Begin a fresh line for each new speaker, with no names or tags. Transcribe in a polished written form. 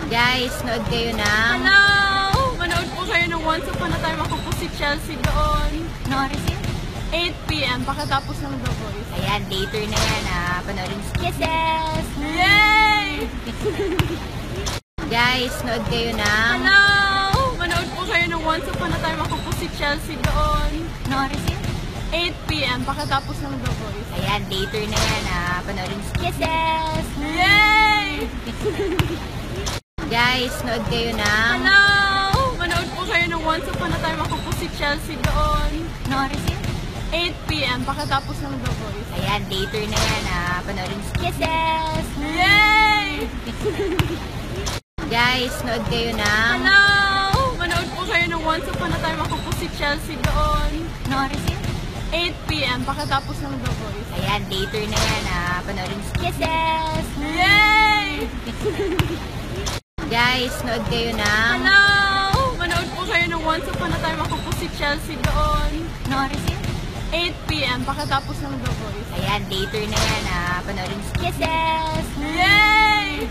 Guys, nood kayo ng...
Hello! Manood po kayo ng Once Upon a Time. Ako po si Chelsea doon.
Norisin?
8 PM, pakatapos ng The Voice.
Ayan, later na yan. Panoorin si Kisses!
Yay!
Guys, nood kayo ng...
Hello! Manood po kayo ng Once Upon a Time. Ako po si Chelsea doon.
Norisin?
8 PM, pakatapos ng The Voice.
Ayan, later na yan. Panoorin si Kisses!
Yay!
Guys, nood kayo ng...
Hello! Manood po kayo ng Once Upon a Time. Ako po si Chelsea doon.
Norisin?
8 PM, pakatapos ng The Voice.
Ayan, later na yan. Panoorin si Kisses!
Yay!
Guys, nood kayo ng...
Hello! Manood po kayo ng Once Upon a Time. Ako po si Chelsea doon.
Norisin?
8 PM, pakatapos ng The Voice.
Ayan, later na yan. Panoorin si Kisses!
Yay!
Guys, nood kayo ng...
Hello! Manood po kayo ng Once Upon a Time. Ako po si Chelsea doon.
Norisin?
8 PM, pakatapos ng The Voice.
Ayan, later na yan. Panoorin si Kisses!
Yay!